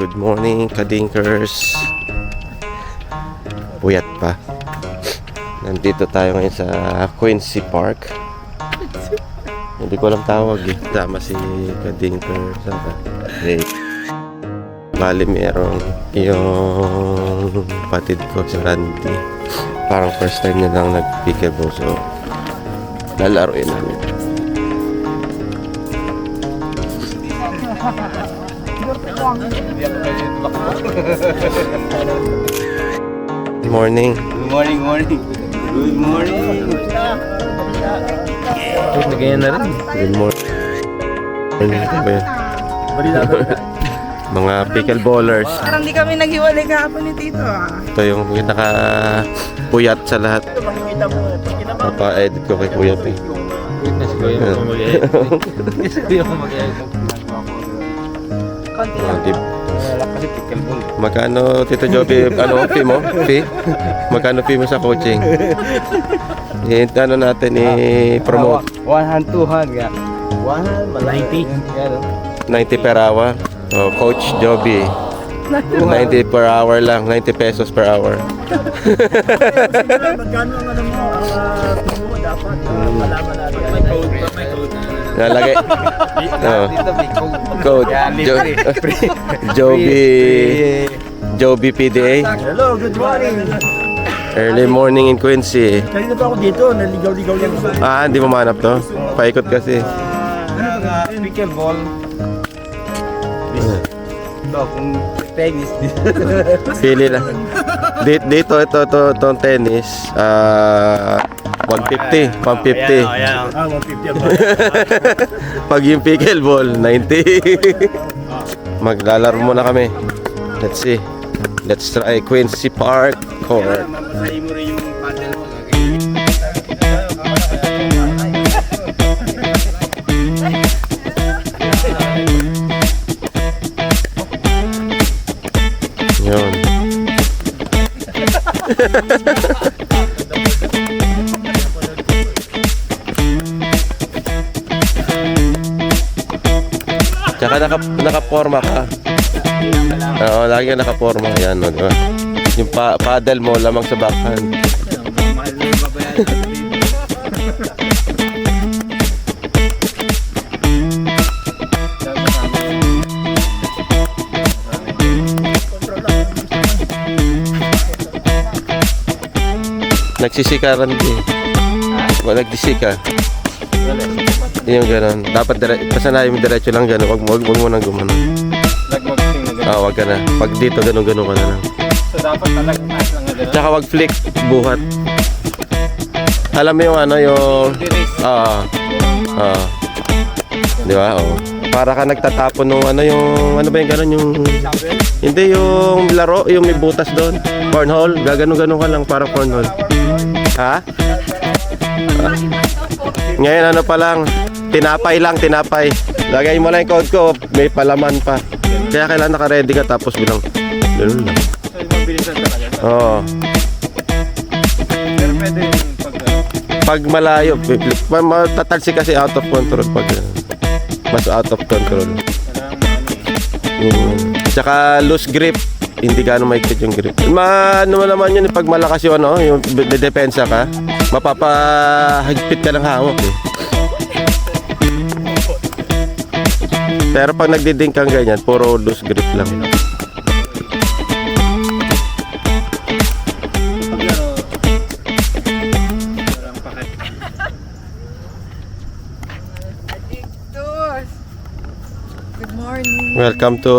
Good morning, Kadinkers. Puyat pa. Nandito tayo ngayon sa Quincy Park. Hindi ko alam tawag eh. Tama si Kadinkers. Okay. Bali meron yung patid ko si Randy. Parang first time niya lang nag-pickleball. So, lalaroin namin. Good morning. Good morning, morning. Good morning. Ganyan na rin. Good morning. Ano ba yan? Mga pickleballers. Parang di kami naghiwalay kahapon ni Tito Ito yung pinaka-puyat sa lahat. Papa-edit ko kay Puyat eh. Witness ko yung mag-edit. Witness ko yung mag-edit. Kasi pickleball. Magkano, Tito Joby, ano fee mo? Fee? Magkano fee mo sa coaching? Ano natin i-promote? 100, 200 ka. 90. 90 per hour. Oh, Coach Joby. 90 per hour lang. 90 pesos per hour. Magkano ang ano mo, ang tubo dapat malaman natin. May code. Nalagay. Oh. Dito may code. Code. Joby PDA. Hello, good morning. Early morning in Quincy. Kanina pa ako dito, naligaw-ligaw lang ako. Hindi mo manap to? Paikot kasi. Pickleball. Ito, kung tennis. Pili lang. Dito, itong tennis. 150. 150. 150. Pag yung pickleball, 90. Maglalaro muna kami. Let's see. Let's try Quincy Park Court. Mamasahin mo rin yung paddle mo. Yun. Tsaka nakaporma ka. Oo, lagi ka nakaporma. Yan, no, diba? Yung paddle mo, lamang sa backhand. Mahal na yung babayaran natin dito. Nagsisikaran din. Nagdisika. Yung gano'n. Dapat pasanayin mo diretso lang gano'n. Wag mo nang gumano. Nag-boxing na gano'n. Wag ka na. Pag dito gano'n ka na lang. So dapat talagang taas lang na gano'n. Tsaka wag flick buhat. Alam mo yung ano yung di ba? Oh. Para ka nagtatapon nung ano yung ano ba yung gano'n yung hindi yung laro yung may butas doon. Cornhole. Gaganon-ganon ka lang para cornhole. Ha? Ngayon ano pa lang, tinapay lang, tinapay. Lagay mo lang yung code ko, may palaman pa. Kaya kailangan naka-ready ka tapos bilang gano'n lang. So mabilisan talaga. Oo. Pero pwede yung Pag malayo, matatalsi kasi out of control pag mas out of control. Tsaka loose grip, hindi gaano maikit yung grip. Ano naman yun, pag malakas yung ano, yung depensa ka, mapapahigpit ka ng hawak eh. Pero pag nagdiding kang ganyan, puro loose grip lang. Good morning. Welcome to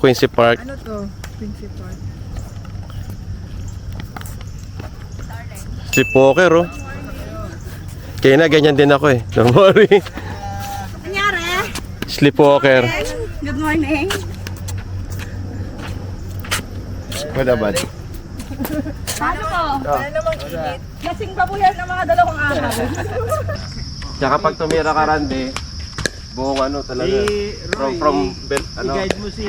Quincy Park. Ano to? Quincy Park. Si Poker oh. Kaya na ganyan din ako eh. Don't worry. Nangyari? Sleepwalker. Good morning. What about? Paano ko? Ano namang init? Lasing pa po yan ng mga dalawang araw. Tsaka pag tumira ka, Randy, buong ano talaga. From ano. I-guide mo si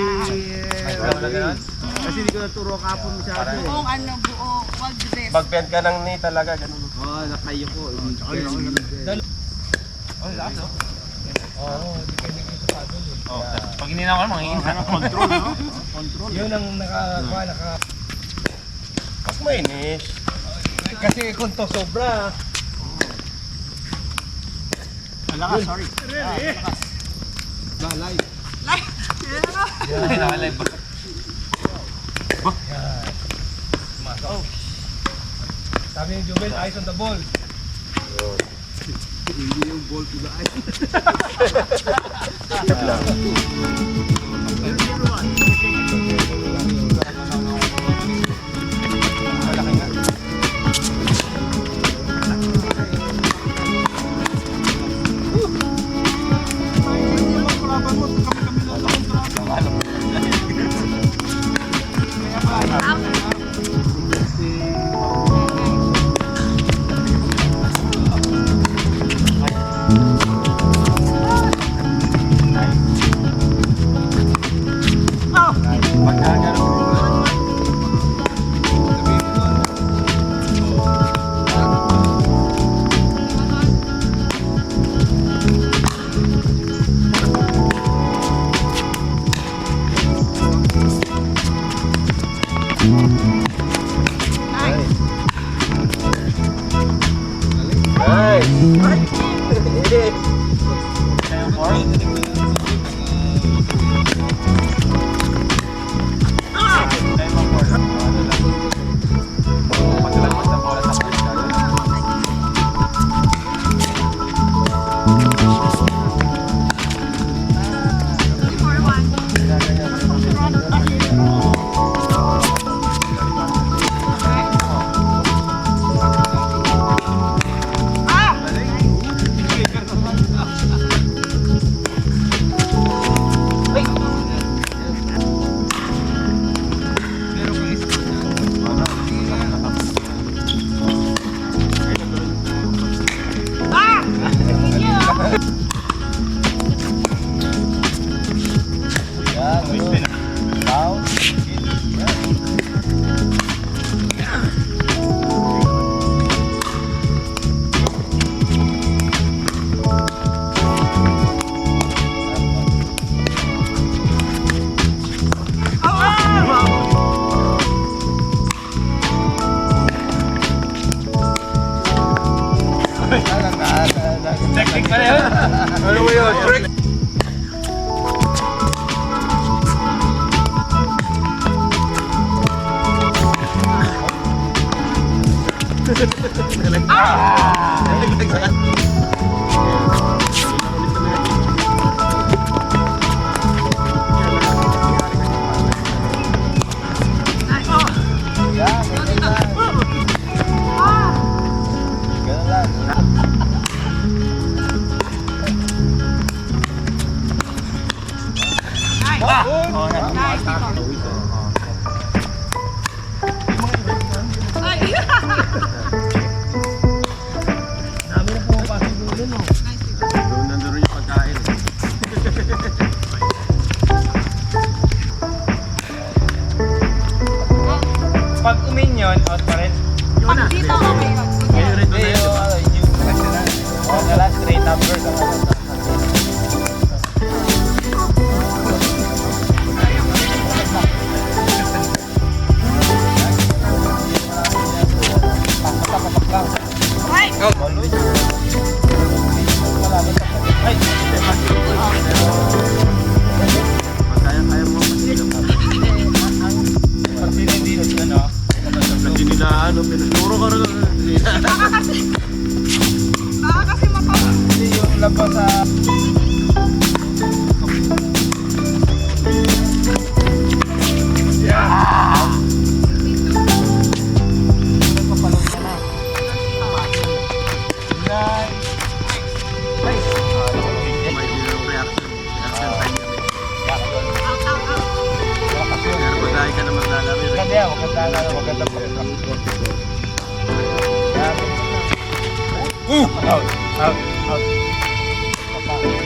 kasi hindi ko naturo kapon mo sa akin. Buong ano, buo, wag dress. Mag-bend ka ng knee talaga, ganun. Oh, nakayo ko. Oh, pag hindi na ako, manginginan ng control, no? Yun ang naka... Mas mainis. Kasi kung to sobra, Malakas, sorry. lalay. Nakalay ba? Sabi ni Jubel, eyes on the ball. Hindi yung ball to the eye. Technique pala yun. Ano mo yun? Trick! Dami na pumapasok doon, no? Nandun yung pagkain. Pag uminion, out pa rin. Pag dito, okay yun. Ngayon rin doon na yun. The last 3 numbers ang Kaya mo. Pag sinindin, ano? Hindi nila ano, pinuturo ka rin. Baka kasi mapapag. Hindi yung labas sa... Maganda yan, maganda pa. Out.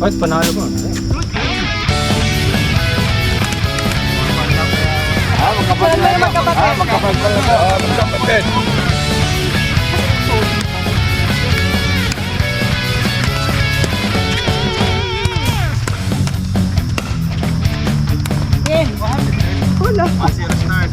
Ba't panalo ko? Magkapatid. Wala. Zero start.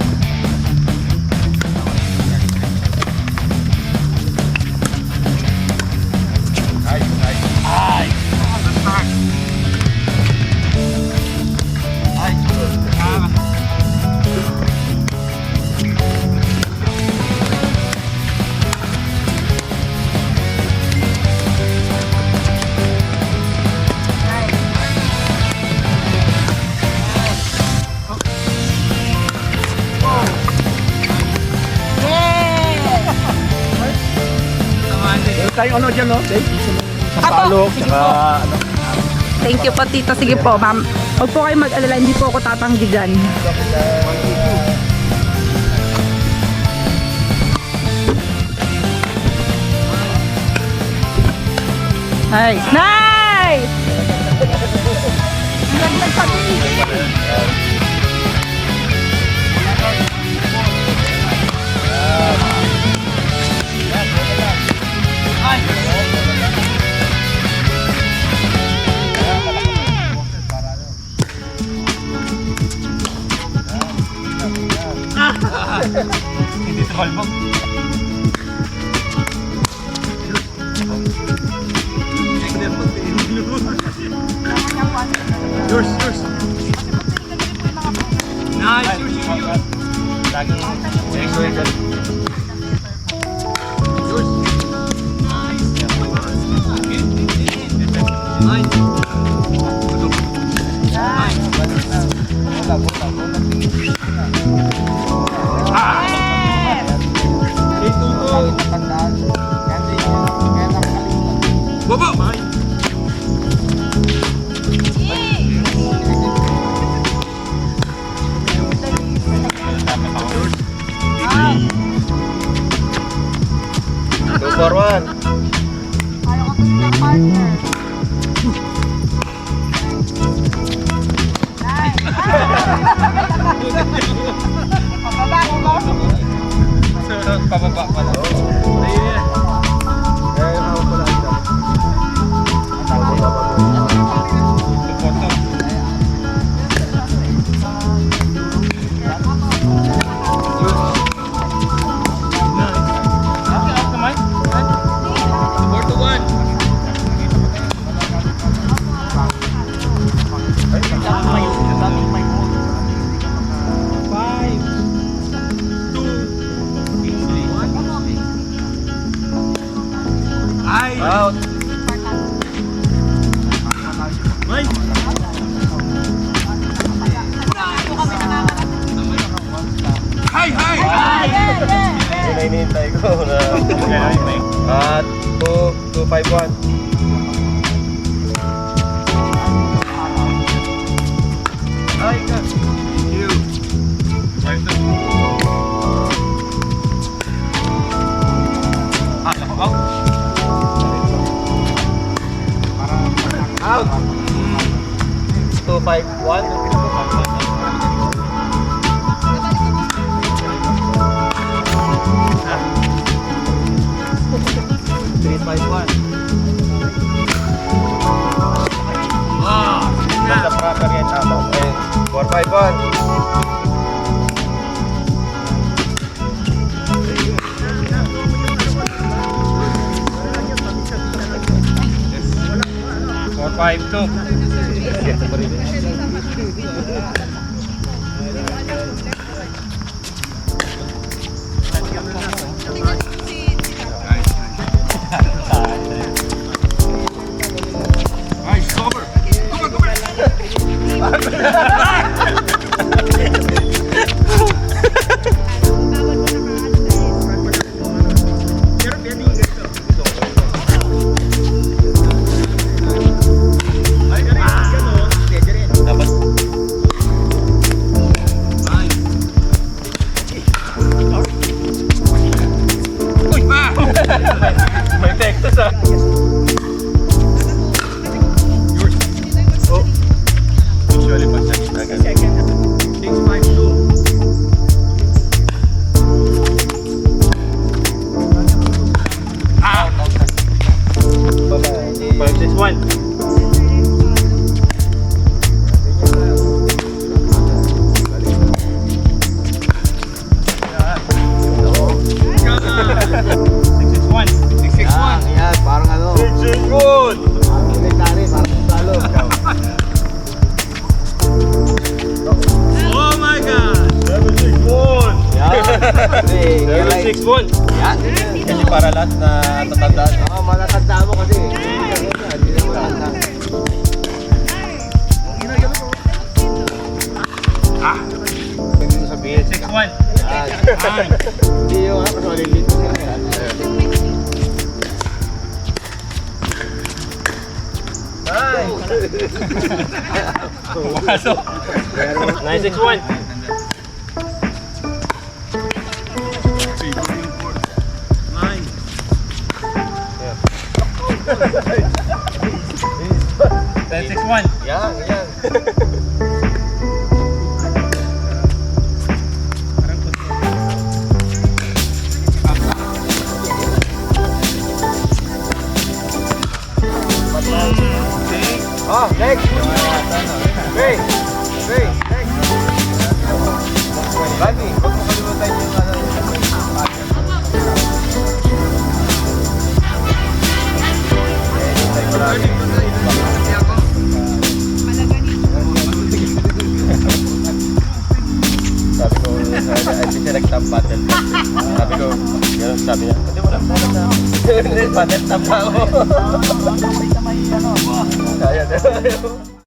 Tayong ano dyan, no? Sa palok, saka ano. Thank you po, tito. Sige po, ma'am. Huwag po kayo mag-alala. Hindi po ako tatanggi dyan. Nice! Nice! Naglag sa Hindi sa kalbog. Yours. Nice, yours. Lagi. Yours. Two for one. Pababa pala. Out. Mike. Hi. Yun na hinihintay ko na. 2-5-1. Ay, ka. Thank you. 5-2. Out. Out. 2-5-1. Basta proper yan, tama. 4-5-1. May Texas ah. Usually pag sa kita ganun. 561. Yan, parang ano. Good. Parang military, parang salo. Oh my God! 761! Yan. 761! Yan. Kasi para lahat na tatandaan. Oo, matatanda mo kasi. Hindi na matanda. Hindi mo sabihin. 61! Yan. Hindi yung ano, kasi malilito sila yan. Pumasok! 961! Ten, 6-1. Yan, yan. Oh, next! Hey! Hey! Next! Randy, huwag mo kalimutan yung ano. Sabi ko, I select ang battle. Sabi ko, gano'n sabi niya, hindi mo lang na. Battle tap ako. May ano. Kaya na.